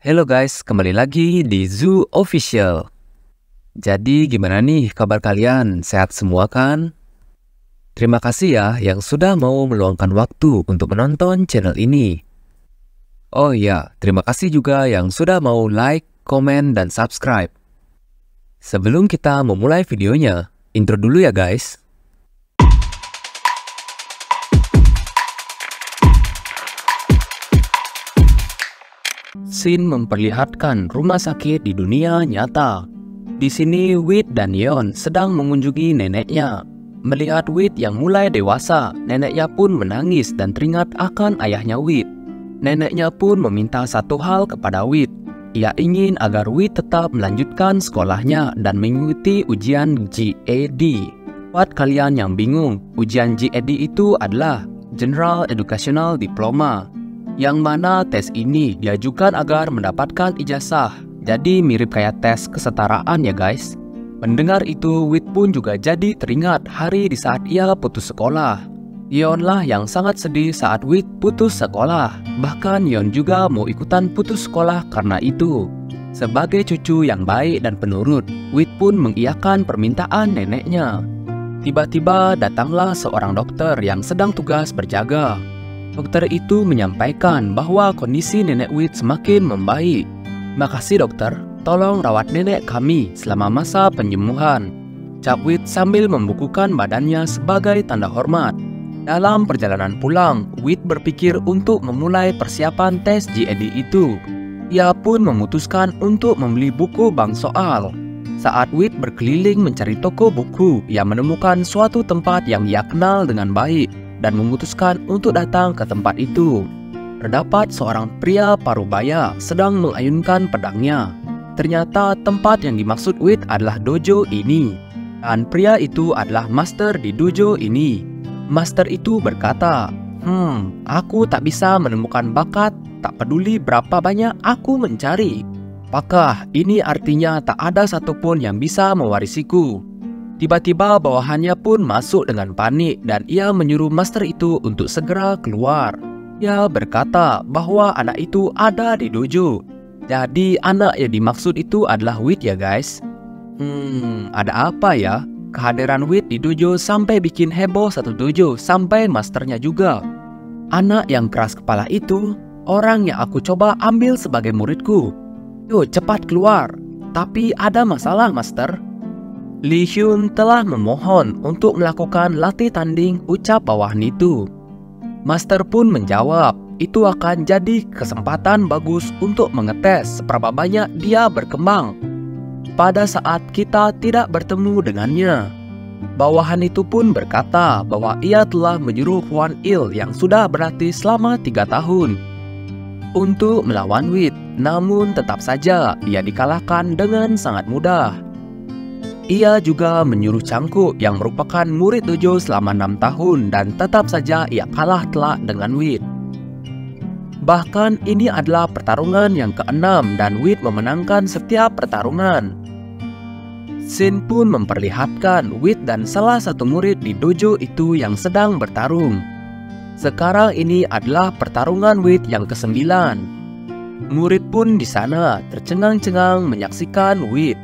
Hello guys, kembali lagi di Zoo Official. Jadi gimana nih kabar kalian? Sehat semua kan? Terima kasih ya yang sudah mau meluangkan waktu untuk menonton channel ini. Oh iya, terima kasih juga yang sudah mau like, komen, dan subscribe. Sebelum kita memulai videonya, intro dulu ya guys. Scene memperlihatkan rumah sakit di dunia nyata. Di sini Wit dan Yeon sedang mengunjungi neneknya. Melihat Wit yang mulai dewasa, neneknya pun menangis dan teringat akan ayahnya Wit. Neneknya pun meminta satu hal kepada Wit. Ia ingin agar Wit tetap melanjutkan sekolahnya dan mengikuti ujian GED. Buat kalian yang bingung, ujian GED itu adalah General Educational Diploma, yang mana tes ini diajukan agar mendapatkan ijazah. Jadi mirip kayak tes kesetaraan ya guys. Mendengar itu, Wit pun juga jadi teringat hari di saat ia putus sekolah. Yeon lah yang sangat sedih saat Wit putus sekolah. Bahkan Yeon juga mau ikutan putus sekolah karena itu. Sebagai cucu yang baik dan penurut, Wit pun mengiyakan permintaan neneknya. Tiba-tiba datanglah seorang dokter yang sedang tugas berjaga. Dokter itu menyampaikan bahwa kondisi nenek Wit semakin membaik. "Makasih dokter, tolong rawat nenek kami selama masa penyembuhan," ucap Wit sambil membukukan badannya sebagai tanda hormat. Dalam perjalanan pulang, Wit berpikir untuk memulai persiapan tes GED itu. Ia pun memutuskan untuk membeli buku bank soal. Saat Wit berkeliling mencari toko buku, ia menemukan suatu tempat yang ia kenal dengan baik dan memutuskan untuk datang ke tempat itu. Terdapat seorang pria parubaya sedang mengayunkan pedangnya. Ternyata tempat yang dimaksud Wit adalah dojo ini, dan pria itu adalah master di dojo ini. Master itu berkata, aku tak bisa menemukan bakat, tak peduli berapa banyak aku mencari. Apakah ini artinya tak ada satupun yang bisa mewarisiku? Tiba-tiba bawahannya pun masuk dengan panik dan ia menyuruh master itu untuk segera keluar. Ia berkata bahwa anak itu ada di dojo. Jadi anak yang dimaksud itu adalah Wit ya guys. Ada apa ya? Kehadiran Wit di dojo sampai bikin heboh satu dojo sampai masternya juga. Anak yang keras kepala itu orang yang aku coba ambil sebagai muridku. Yuk cepat keluar. Tapi ada masalah master. Lee Hyun telah memohon untuk melakukan latih tanding, ucap bawahan itu. Master pun menjawab, itu akan jadi kesempatan bagus untuk mengetes seberapa banyak dia berkembang pada saat kita tidak bertemu dengannya. Bawahan itu pun berkata bahwa ia telah menyuruh Hwan Il yang sudah berlatih selama 3 tahun untuk melawan Wit, namun tetap saja dia dikalahkan dengan sangat mudah. Ia juga menyuruh Changkook yang merupakan murid dojo selama 6 tahun dan tetap saja ia kalah telak dengan Wit. Bahkan ini adalah pertarungan yang ke-6 dan Wit memenangkan setiap pertarungan. Scene pun memperlihatkan Wit dan salah satu murid di dojo itu yang sedang bertarung. Sekarang ini adalah pertarungan Wit yang ke-9. Murid pun di sana tercengang-cengang menyaksikan Wit.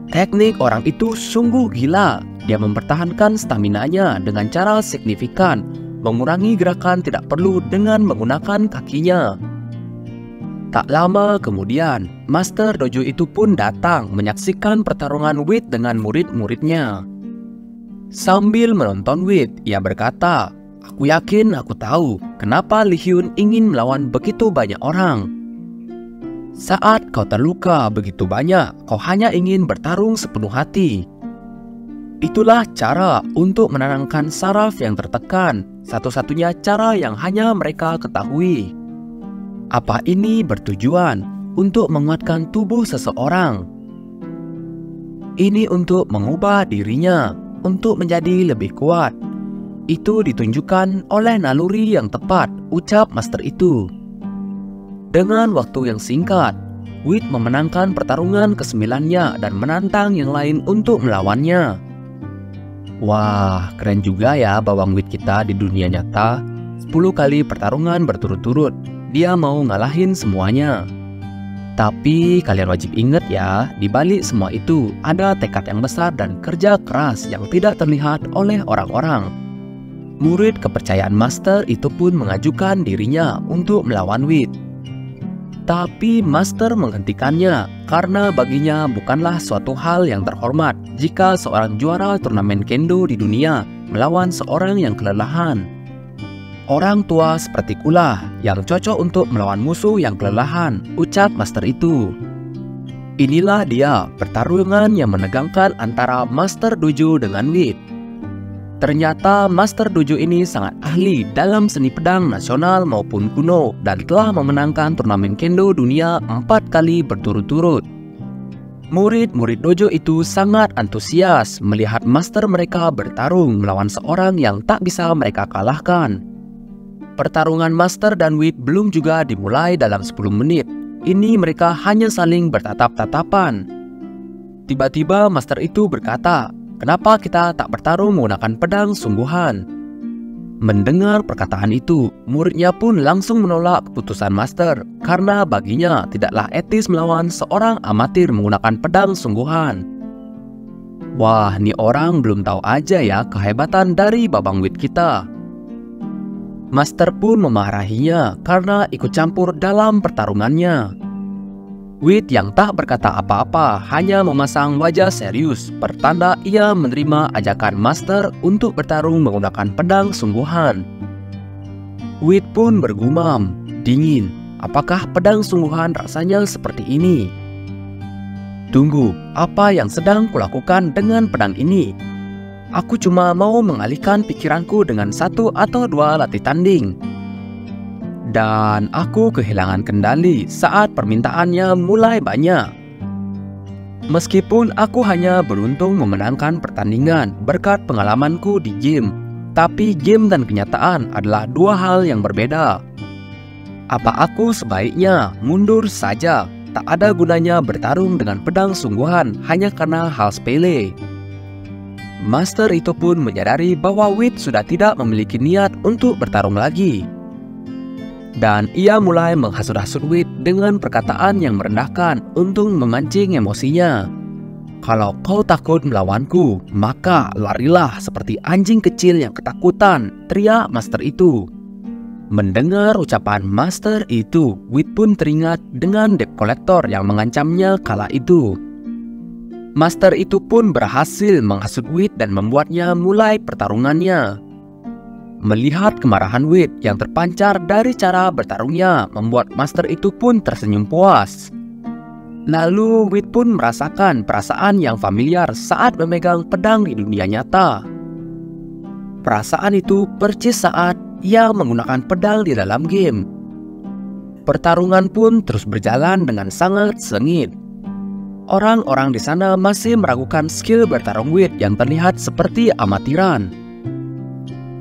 Teknik orang itu sungguh gila. Dia mempertahankan staminanya dengan cara signifikan, mengurangi gerakan tidak perlu dengan menggunakan kakinya. Tak lama kemudian, master dojo itu pun datang menyaksikan pertarungan Wit dengan murid-muridnya. Sambil menonton Wit, ia berkata, "Aku yakin aku tahu kenapa Lee Hyun ingin melawan begitu banyak orang. Saat kau terluka begitu banyak, kau hanya ingin bertarung sepenuh hati. Itulah cara untuk menenangkan saraf yang tertekan, satu-satunya cara yang hanya mereka ketahui. Apa ini bertujuan untuk menguatkan tubuh seseorang? Ini untuk mengubah dirinya, untuk menjadi lebih kuat. Itu ditunjukkan oleh naluri yang tepat," ucap master itu. Dengan waktu yang singkat, Wit memenangkan pertarungan ke-9-nya dan menantang yang lain untuk melawannya. Wah, keren juga ya bawang Wit kita di dunia nyata. 10 kali pertarungan berturut-turut, dia mau ngalahin semuanya. Tapi kalian wajib ingat ya, di balik semua itu ada tekad yang besar dan kerja keras yang tidak terlihat oleh orang-orang. Murid kepercayaan Master itu pun mengajukan dirinya untuk melawan Wit. Tapi Master menghentikannya karena baginya bukanlah suatu hal yang terhormat jika seorang juara turnamen kendo di dunia melawan seorang yang kelelahan. Orang tua seperti kulah yang cocok untuk melawan musuh yang kelelahan, ucap Master itu. Inilah dia pertarungan yang menegangkan antara Master Dojo dengan Wit. Ternyata Master Dojo ini sangat ahli dalam seni pedang nasional maupun kuno dan telah memenangkan turnamen kendo dunia 4 kali berturut-turut. Murid-murid dojo itu sangat antusias melihat master mereka bertarung melawan seorang yang tak bisa mereka kalahkan. Pertarungan Master dan Wit belum juga dimulai dalam 10 menit. Ini mereka hanya saling bertatap-tatapan. Tiba-tiba Master itu berkata, "Kenapa kita tak bertarung menggunakan pedang sungguhan?" Mendengar perkataan itu, muridnya pun langsung menolak keputusan Master karena baginya tidaklah etis melawan seorang amatir menggunakan pedang sungguhan. Wah, nih orang belum tahu aja ya kehebatan dari Babang Wit kita. Master pun memarahinya karena ikut campur dalam pertarungannya. Wit yang tak berkata apa-apa hanya memasang wajah serius, pertanda ia menerima ajakan Master untuk bertarung menggunakan pedang sungguhan. Wit pun bergumam, "Dingin, apakah pedang sungguhan rasanya seperti ini? Tunggu, apa yang sedang kulakukan dengan pedang ini? Aku cuma mau mengalihkan pikiranku dengan 1 atau 2 latih tanding." Dan aku kehilangan kendali saat permintaannya mulai banyak. Meskipun aku hanya beruntung memenangkan pertandingan berkat pengalamanku di game, tapi game dan kenyataan adalah 2 hal yang berbeda. Apa aku sebaiknya mundur saja? Tak ada gunanya bertarung dengan pedang sungguhan hanya karena hal sepele. Master itu pun menyadari bahwa Wit sudah tidak memiliki niat untuk bertarung lagi. Dan ia mulai menghasut-hasut Wit dengan perkataan yang merendahkan untuk memancing emosinya. "Kalau kau takut melawanku, maka larilah seperti anjing kecil yang ketakutan," teriak Master itu. Mendengar ucapan Master itu, Wit pun teringat dengan debt collector yang mengancamnya kala itu. Master itu pun berhasil menghasut Wit dan membuatnya mulai pertarungannya. Melihat kemarahan Wit yang terpancar dari cara bertarungnya membuat Master itu pun tersenyum puas. Lalu Wit pun merasakan perasaan yang familiar saat memegang pedang di dunia nyata. Perasaan itu persis saat ia menggunakan pedang di dalam game. Pertarungan pun terus berjalan dengan sangat sengit. Orang-orang di sana masih meragukan skill bertarung Wit yang terlihat seperti amatiran.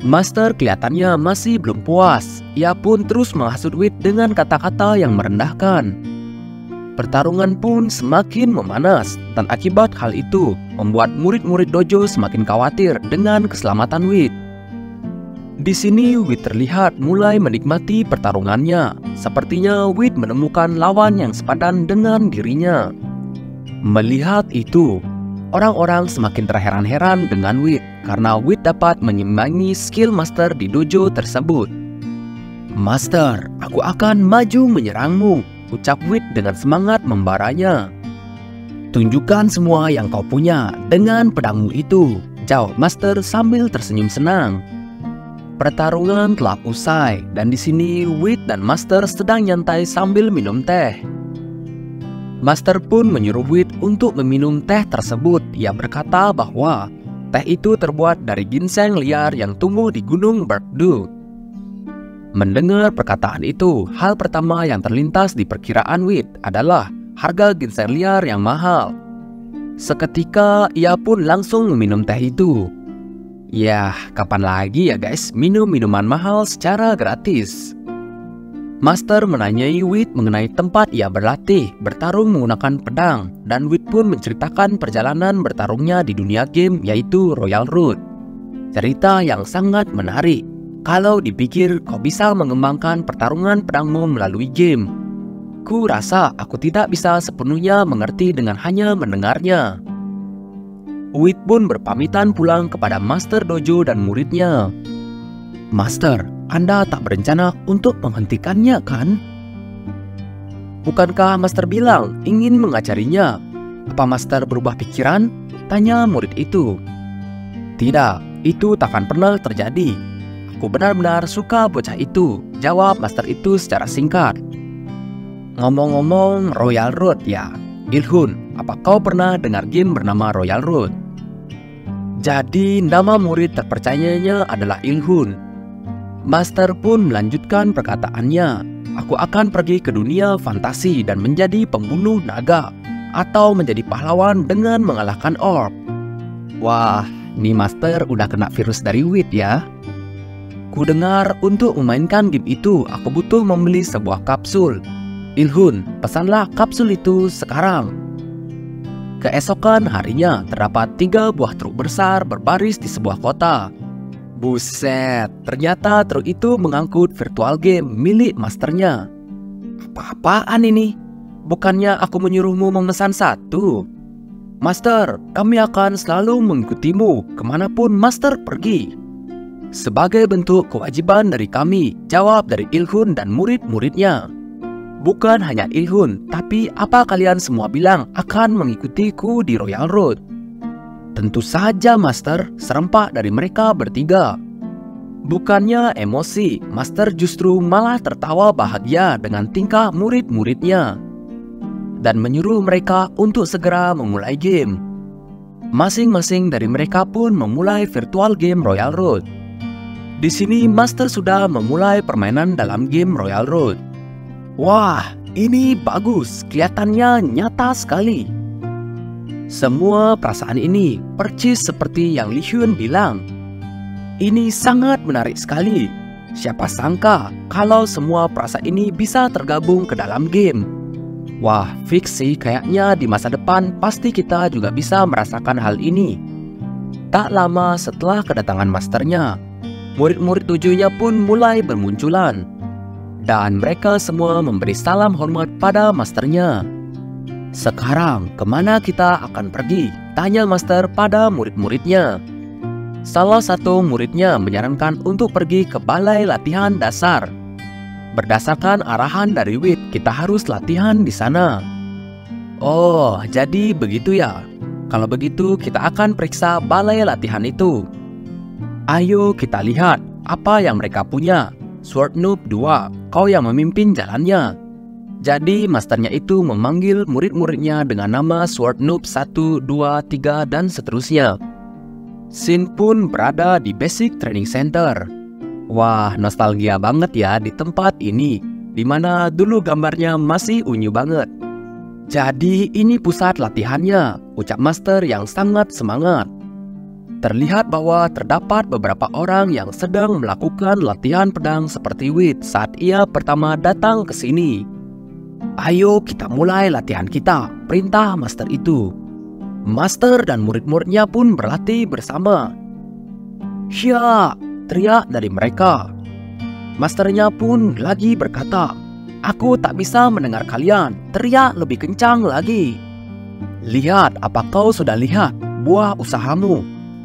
Master kelihatannya masih belum puas. Ia pun terus menghasut Wit dengan kata-kata yang merendahkan. Pertarungan pun semakin memanas, dan akibat hal itu membuat murid-murid dojo semakin khawatir dengan keselamatan Wit. Di sini Wit terlihat mulai menikmati pertarungannya. Sepertinya Wit menemukan lawan yang sepadan dengan dirinya. Melihat itu, orang-orang semakin terheran-heran dengan Wit karena Wit dapat menyimbangi skill Master di dojo tersebut. "Master, aku akan maju menyerangmu," ucap Wit dengan semangat membaranya. "Tunjukkan semua yang kau punya dengan pedangmu itu," jawab Master sambil tersenyum senang. Pertarungan telah usai dan di sini Wit dan Master sedang nyantai sambil minum teh. Master pun menyuruh Wit untuk meminum teh tersebut. Ia berkata bahwa teh itu terbuat dari ginseng liar yang tumbuh di Gunung Berkdu. Mendengar perkataan itu, hal pertama yang terlintas di perkiraan Wit adalah harga ginseng liar yang mahal. Seketika ia pun langsung meminum teh itu. Yah, kapan lagi ya guys minum minuman mahal secara gratis? Master menanyai Wit mengenai tempat ia berlatih bertarung menggunakan pedang, dan Wit pun menceritakan perjalanan bertarungnya di dunia game yaitu Royal Road. Cerita yang sangat menarik. Kalau dipikir kau bisa mengembangkan pertarungan pedangmu melalui game. Ku rasa aku tidak bisa sepenuhnya mengerti dengan hanya mendengarnya. Wit pun berpamitan pulang kepada Master Dojo dan muridnya. Master, Anda tak berencana untuk menghentikannya kan? Bukankah Master bilang ingin mengajarinya? Apa Master berubah pikiran? Tanya murid itu. Tidak, itu takkan pernah terjadi. Aku benar-benar suka bocah itu, jawab Master itu secara singkat. Ngomong-ngomong Royal Road ya, Ilhun, apa kau pernah dengar game bernama Royal Road? Jadi nama murid terpercayanya adalah Ilhun. Master pun melanjutkan perkataannya. Aku akan pergi ke dunia fantasi dan menjadi pembunuh naga, atau menjadi pahlawan dengan mengalahkan orc. Wah, nih Master udah kena virus dari Wit ya. Ku dengar untuk memainkan game itu aku butuh membeli sebuah kapsul. Ilhun, pesanlah kapsul itu sekarang. Keesokan harinya terdapat 3 buah truk besar berbaris di sebuah kota. Buset, ternyata truk itu mengangkut virtual game milik masternya. Apa-apaan ini? Bukannya aku menyuruhmu memesan satu? Master, kami akan selalu mengikutimu kemanapun Master pergi. Sebagai bentuk kewajiban dari kami, jawab dari Ilhun dan murid-muridnya. Bukan hanya Ilhun, tapi apa kalian semua bilang akan mengikutiku di Royal Road? Tentu saja Master, serempak dari mereka bertiga. Bukannya emosi, Master justru malah tertawa bahagia dengan tingkah murid-muridnya dan menyuruh mereka untuk segera memulai game. Masing-masing dari mereka pun memulai virtual game Royal Road. Di sini Master sudah memulai permainan dalam game Royal Road. Wah, ini bagus, kelihatannya nyata sekali. Semua perasaan ini percis seperti yang Li Hyun bilang. Ini sangat menarik sekali. Siapa sangka kalau semua perasaan ini bisa tergabung ke dalam game. Wah, fix sih kayaknya di masa depan pasti kita juga bisa merasakan hal ini. Tak lama setelah kedatangan masternya, murid-murid tujuhnya pun mulai bermunculan. Dan mereka semua memberi salam hormat pada masternya. Sekarang, kemana kita akan pergi? Tanya master pada murid-muridnya. Salah satu muridnya menyarankan untuk pergi ke balai latihan dasar. Berdasarkan arahan dari Wit, kita harus latihan di sana. Oh, jadi begitu ya. Kalau begitu, kita akan periksa balai latihan itu. Ayo kita lihat apa yang mereka punya. Sword Noob 2, kau yang memimpin jalannya. Jadi masternya itu memanggil murid-muridnya dengan nama Sword Noob 1, 2, 3, dan seterusnya. Shin pun berada di Basic Training Center. Wah, nostalgia banget ya di tempat ini, dimana dulu gambarnya masih unyu banget. Jadi ini pusat latihannya, ucap master yang sangat semangat. Terlihat bahwa terdapat beberapa orang yang sedang melakukan latihan pedang seperti Wit saat ia pertama datang ke sini. Ayo kita mulai latihan kita, perintah master itu. Master dan murid-muridnya pun berlatih bersama. Hya, teriak dari mereka. Masternya pun lagi berkata, aku tak bisa mendengar kalian, teriak lebih kencang lagi. Lihat apa kau sudah lihat, buah usahamu.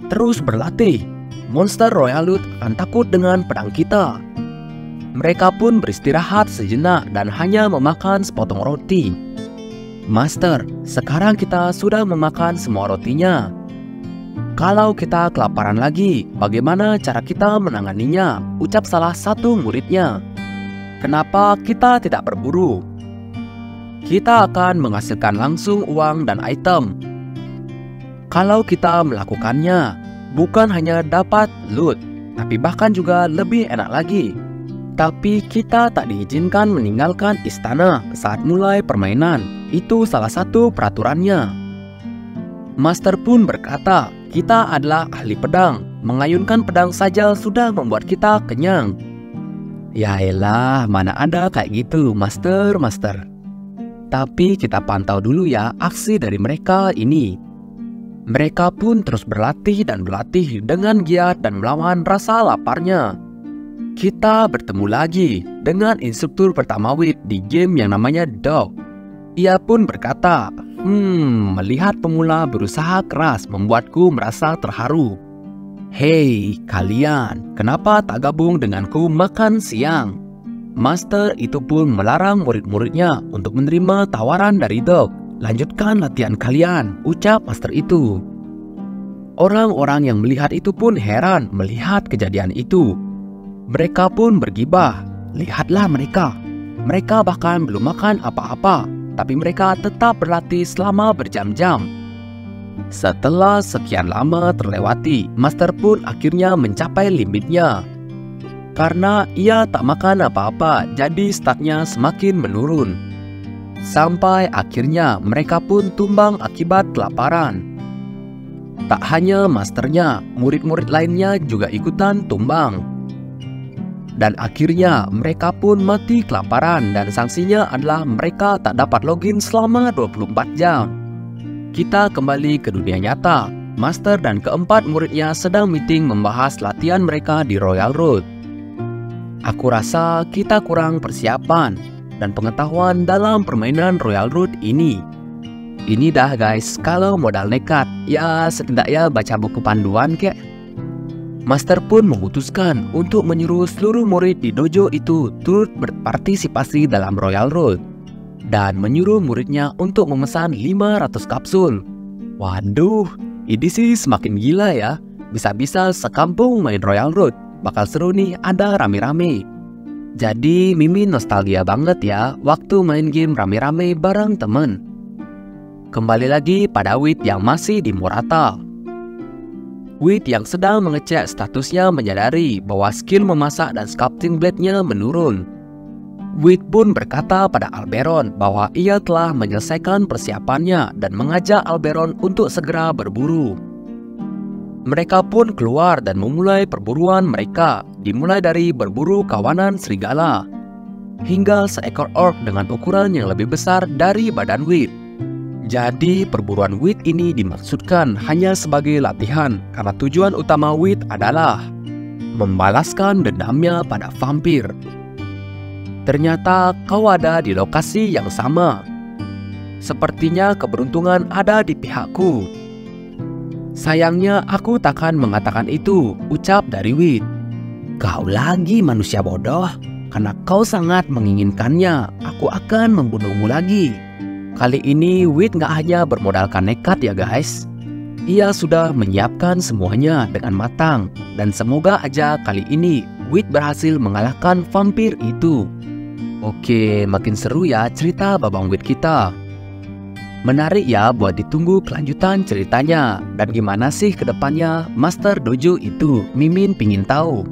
Terus berlatih, monster Royal Road akan takut dengan pedang kita. Mereka pun beristirahat sejenak dan hanya memakan sepotong roti. Master, sekarang kita sudah memakan semua rotinya. Kalau kita kelaparan lagi, bagaimana cara kita menanganinya? Ucap salah satu muridnya. Kenapa kita tidak berburu? Kita akan menghasilkan langsung uang dan item. Kalau kita melakukannya, bukan hanya dapat loot, tapi bahkan juga lebih enak lagi. Tapi kita tak diizinkan meninggalkan istana saat mulai permainan. Itu salah satu peraturannya. Master pun berkata, kita adalah ahli pedang. Mengayunkan pedang saja sudah membuat kita kenyang. Yaelah, mana ada kayak gitu, master. Tapi kita pantau dulu ya aksi dari mereka ini. Mereka pun terus berlatih dan berlatih dengan giat dan melawan rasa laparnya. Kita bertemu lagi dengan instruktur pertama Wheat di game yang namanya Dog. Ia pun berkata, melihat pemula berusaha keras membuatku merasa terharu. Hei kalian, kenapa tak gabung denganku makan siang? Master itu pun melarang murid-muridnya untuk menerima tawaran dari Dog. Lanjutkan latihan kalian, ucap master itu. Orang-orang yang melihat itu pun heran melihat kejadian itu. Mereka pun bergibah, lihatlah mereka. Mereka bahkan belum makan apa-apa, tapi mereka tetap berlatih selama berjam-jam. Setelah sekian lama terlewati, Master pun akhirnya mencapai limitnya. Karena ia tak makan apa-apa, jadi statnya semakin menurun. Sampai akhirnya mereka pun tumbang akibat kelaparan. Tak hanya masternya, murid-murid lainnya juga ikutan tumbang. Dan akhirnya mereka pun mati kelaparan dan sanksinya adalah mereka tak dapat login selama 24 jam. Kita kembali ke dunia nyata. Master dan keempat muridnya sedang meeting membahas latihan mereka di Royal Road. Aku rasa kita kurang persiapan dan pengetahuan dalam permainan Royal Road ini. Ini dah guys, kalau modal nekat, ya setidaknya baca buku panduan kek. Master pun memutuskan untuk menyuruh seluruh murid di dojo itu turut berpartisipasi dalam Royal Road dan menyuruh muridnya untuk memesan 500 kapsul. Waduh, ini sih semakin gila ya. Bisa-bisa sekampung main Royal Road. Bakal seru nih, ada rame-rame. Jadi Mimin nostalgia banget ya waktu main game rame-rame bareng temen. Kembali lagi pada Wheat yang masih di Murata. Wheat yang sedang mengecek statusnya menyadari bahwa skill memasak dan sculpting blade-nya menurun. Wheat pun berkata pada Alberon bahwa ia telah menyelesaikan persiapannya dan mengajak Alberon untuk segera berburu. Mereka pun keluar dan memulai perburuan mereka, dimulai dari berburu kawanan serigala, hingga seekor orc dengan ukuran yang lebih besar dari badan Wheat. Jadi perburuan Wheat ini dimaksudkan hanya sebagai latihan karena tujuan utama Wheat adalah membalaskan dendamnya pada vampir. Ternyata kau ada di lokasi yang sama. Sepertinya keberuntungan ada di pihakku. Sayangnya aku takkan mengatakan itu, ucap dari Wheat. Kau lagi manusia bodoh. Karena kau sangat menginginkannya, aku akan membunuhmu lagi. Kali ini Wheat nggak hanya bermodalkan nekat ya guys. Ia sudah menyiapkan semuanya dengan matang. Dan semoga aja kali ini Wheat berhasil mengalahkan vampir itu. Oke, makin seru ya cerita Babang Wheat kita. Menarik ya buat ditunggu kelanjutan ceritanya. Dan gimana sih kedepannya Master Dojo itu? Mimin pingin tahu.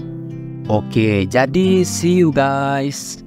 Oke, jadi see you guys.